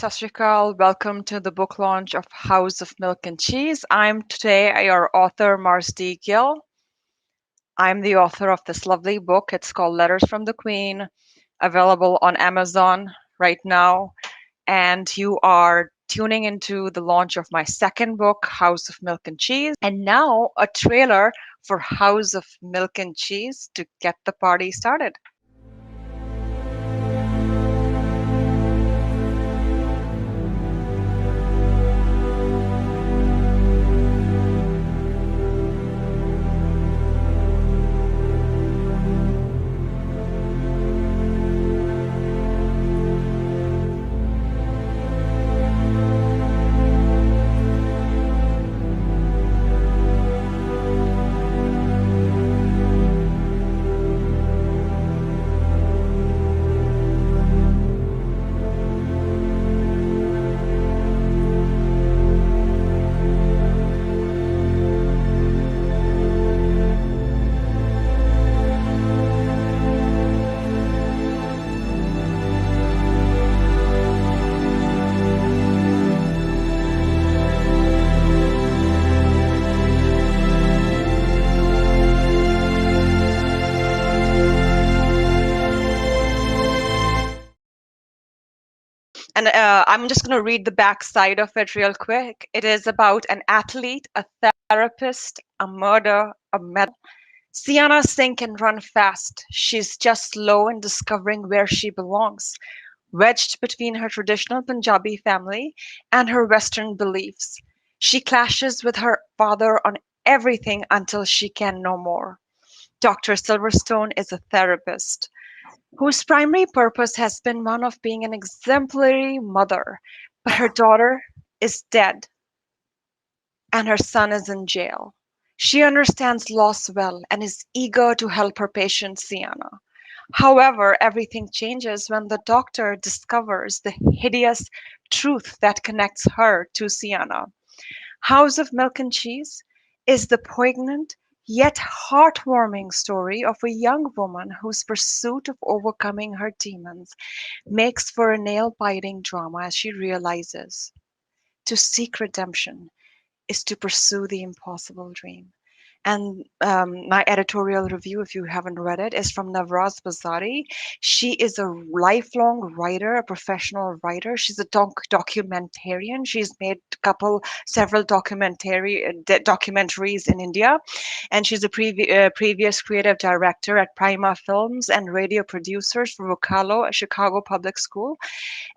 Sat Shri Akal. Welcome to the book launch of House of Milk and Cheese. I'm today your author, Marsdi Gill. I'm the author of this lovely book. It's called Letters from the Queen, available on Amazon right now. And you are tuning into the launch of my second book, House of Milk and Cheese. And now a trailer for House of Milk and Cheese to get the party started. And I'm just going to read the back side of it real quick. It is about an athlete, a therapist, a murder, a medal. Sienna Singh can run fast. She's just slow in discovering where she belongs, wedged between her traditional Punjabi family and her Western beliefs. She clashes with her father on everything until she can no more. Dr. Silverstone is a therapist whose primary purpose has been one of being an exemplary mother, but her daughter is dead and her son is in jail. She understands loss well and is eager to help her patient Sienna. However, everything changes when the doctor discovers the hideous truth that connects her to Sienna. House of Milk and Cheese is the poignant yet heartwarming story of a young woman whose pursuit of overcoming her demons makes for a nail-biting drama as she realizes to seek redemption is to pursue the impossible dream. And my editorial review, if you haven't read it, is from Navraz Bazari. She is a lifelong writer, a professional writer. She's a documentarian. She's made several documentaries in India, and she's a previous creative director at Prima Films and radio producers for Vocalo, a Chicago public school.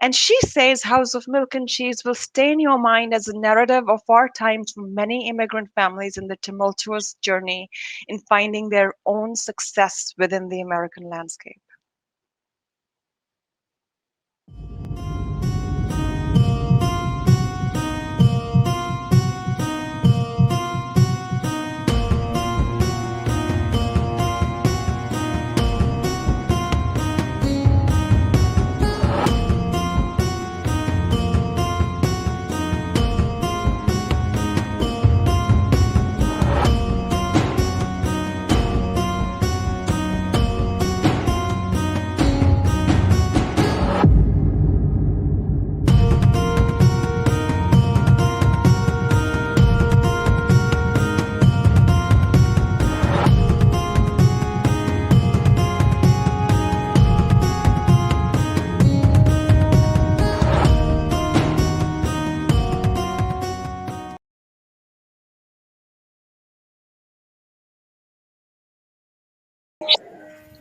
And she says House of Milk and Cheese will stay in your mind as a narrative of our times for many immigrant families in the tumultuous journey in finding their own success within the American landscape.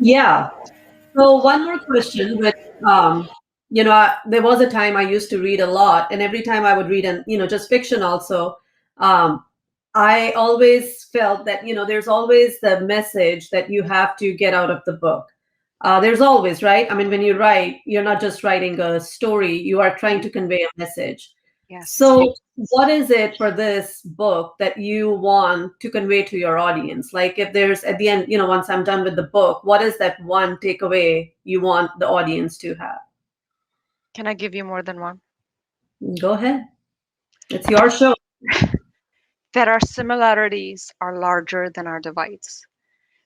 Yeah. So one more question, but there was a time I used to read a lot, and every time I would read, and just fiction also, um, I always felt that there's always the message that you have to get out of the book. There's always, right? I mean, when you write, you're not just writing a story; you are trying to convey a message. Yes. So what is it for this book that you want to convey to your audience? Like if there's at the end, once I'm done with the book, what is that one takeaway you want the audience to have? Can I give you more than one? Go ahead. It's your show. That our similarities are larger than our divides.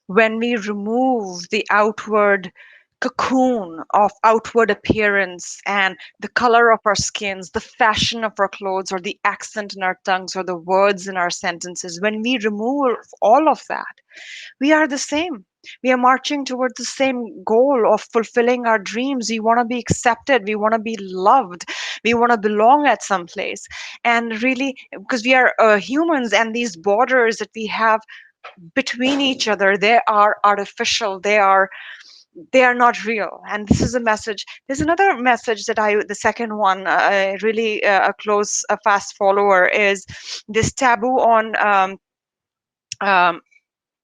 When we remove the outward cocoon of outward appearance and the color of our skins, the fashion of our clothes, or the accent in our tongues, or the words in our sentences, when we remove all of that, we are the same. We are marching toward the same goal of fulfilling our dreams. We want to be accepted. We want to be loved. We want to belong at some place. And really, because we are humans, and these borders that we have between each other, they are artificial. They are not real. And this is a message. There's another message that the second one, really a close, a fast follower, is this taboo on um,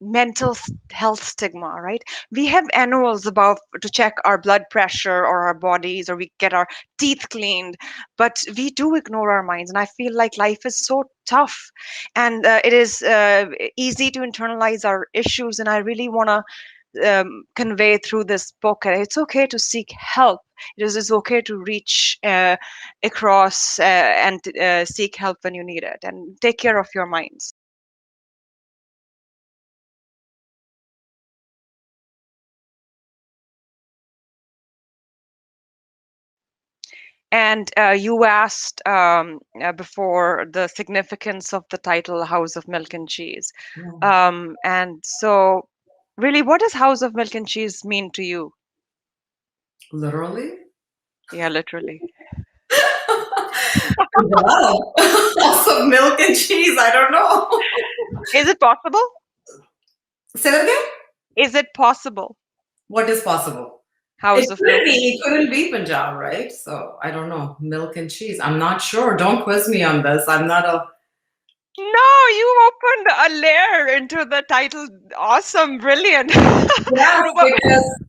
mental health stigma, right? We have annuals about to check our blood pressure or our bodies, or we get our teeth cleaned, but we do ignore our minds. And I feel like life is so tough, and it is easy to internalize our issues. And I really want to convey through this book, and it's okay to seek help. It's okay to reach across and seek help when you need it, and take care of your minds. And you asked before the significance of the title House of Milk and Cheese. And so, really, what does House of Milk and Cheese mean to you? Literally? Yeah, literally. Wow. Also, milk and cheese. I don't know. Is it possible? Say that again? Is it possible? What is possible? House of Milk and It Cheese. couldn't be Punjab, right? So I don't know. Milk and cheese. I'm not sure. Don't quiz me on this. I'm not a. No, you opened a layer into the title. Awesome, brilliant. Yes, Ruba, because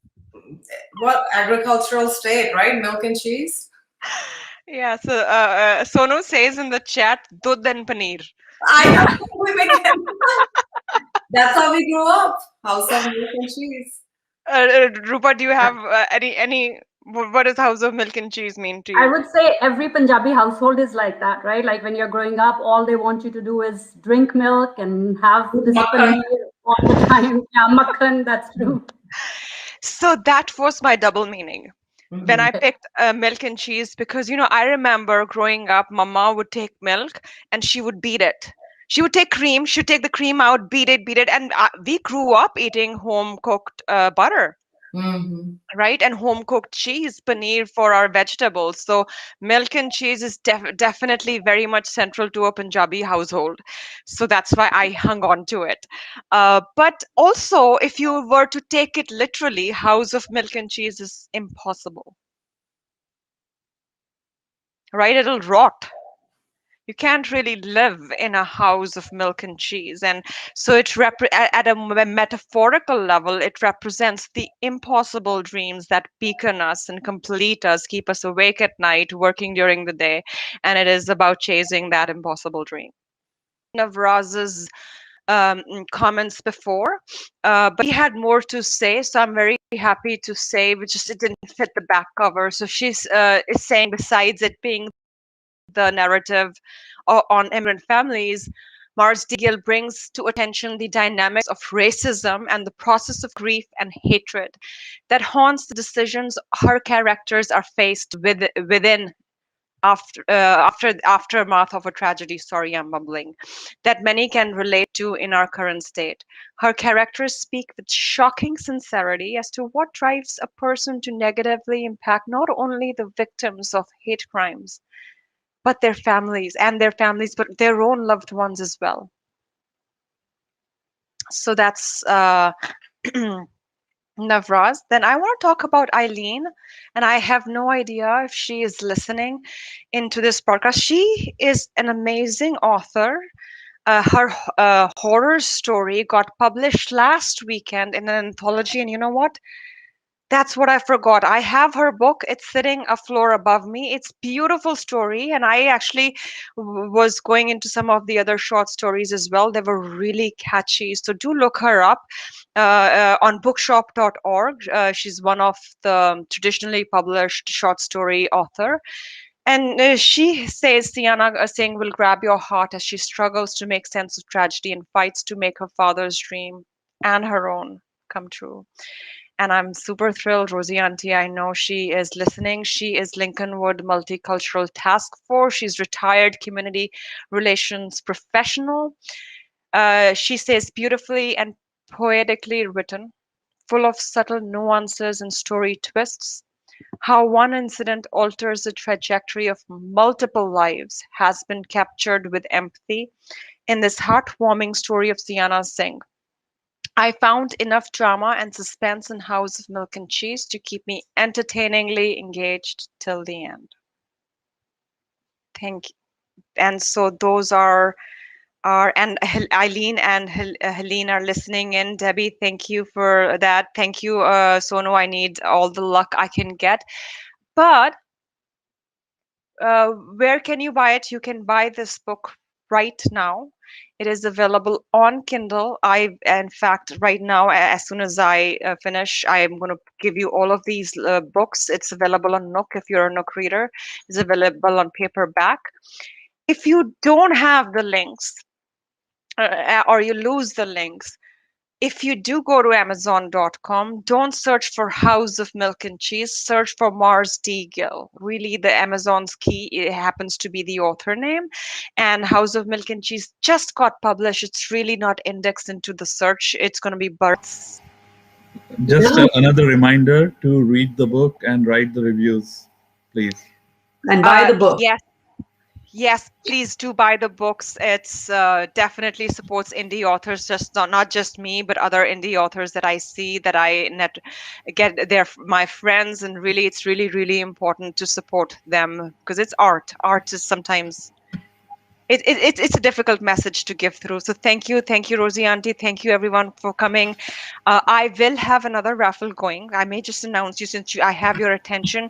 what agricultural state, right? Milk and cheese. yeah, so Sonu says in the chat, Dudh and Paneer. I know. We make it. That's how we grew up. House of milk and cheese. Rupa, do you have what does House of Milk and Cheese mean to I you? would say every Punjabi household is like that, right? Like when you're growing up, all they want you to do is drink milk and have this Makhan. paneer all the time. Yeah, makhan, that's true. So that was my double meaning when Mhm. I picked milk and cheese, because I remember growing up, Mama would take milk and she would beat it. She would take cream, she'd take the cream out, beat it, and we grew up eating home cooked butter, Mhm. right? And home cooked cheese, paneer for our vegetables. So milk and cheese is definitely very much central to a Punjabi household. So that's why I hung on to it. But also, if you were to take it literally, house of milk and cheese is impossible, right? It'll rot. You can't really live in a house of milk and cheese. And so at a metaphorical level, it represents the impossible dreams that beacon us and complete us, keep us awake at night, working during the day. And it is about chasing that impossible dream. Navraz's comments before, but he had more to say, so I'm very happy to say, but just it didn't fit the back cover. So she's is saying, besides it being the narrative on immigrant families, Mars D. Gill brings to attention the dynamics of racism and the process of grief and hatred that haunts the decisions her characters are faced within after the aftermath of a tragedy. Sorry, I'm mumbling. That many can relate to in our current state. Her characters speak with shocking sincerity as to what drives a person to negatively impact not only the victims of hate crimes, but their families, but their own loved ones as well. So that's Navraz. Then I want to talk about Eileen, and I have no idea if she is listening into this podcast. She is an amazing author. Her horror story got published last weekend in an anthology, and you know what? That's what I forgot. I have her book. It's sitting a floor above me. It's beautiful story, and I actually was going into some of the other short stories as well. They were really catchy. So do look her up on bookshop.org. She's one of the traditionally published short story author. And she says Sienna Singh will grab your heart as she struggles to make sense of tragedy and fights to make her father's dream and her own come true. And I'm super thrilled. Rosie Auntie, I know she is listening. She is Lincolnwood Multicultural Task Force. She's retired community relations professional. She says beautifully and poetically written, full of subtle nuances and story twists. How one incident alters the trajectory of multiple lives has been captured with empathy in this heartwarming story of Sienna Singh. I found enough drama and suspense in House of Milk and Cheese to keep me entertainingly engaged till the end. Thank you. And so those are and Eileen and Helene are listening in. Debbie, thank you for that. Thank you, Sonu. I need all the luck I can get. But where can you buy it? You can buy this book right now. It is available on Kindle. In fact, right now, as soon as I finish, I am going to give you all of these books. It's available on Nook if you're a Nook reader. It's available on paperback. If you don't have the links or you lose the links, if you do go to Amazon.com, don't search for House of Milk and Cheese, search for Mars D. Gill. Really, the Amazon's key, it happens to be the author name. And House of Milk and Cheese just got published. It's really not indexed into the search. It's going to be buried. Just another reminder to read the book and write the reviews, please. And buy the book. Yes, please do buy the books. It's definitely supports indie authors, just not just me, but other indie authors that I see that I get. They're my friends, and really, it's really, really important to support them because it's art. Art is sometimes it's a difficult message to give through. So thank you, Rosie Auntie, thank you everyone for coming. I will have another raffle going. I may just announce you since I have your attention.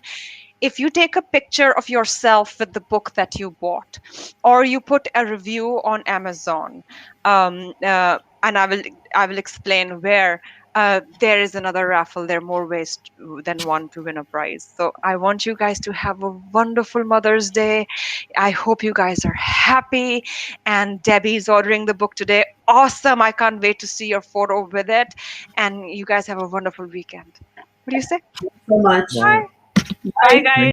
If you take a picture of yourself with the book that you bought, or you put a review on Amazon, and I will explain where, there is another raffle. There are more ways than one to win a prize. So I want you guys to have a wonderful Mother's Day. I hope you guys are happy. And Debbie's ordering the book today. Awesome. I can't wait to see your photo with it. And you guys have a wonderful weekend. What do you say? Thank you so much. Bye. Bye, guys.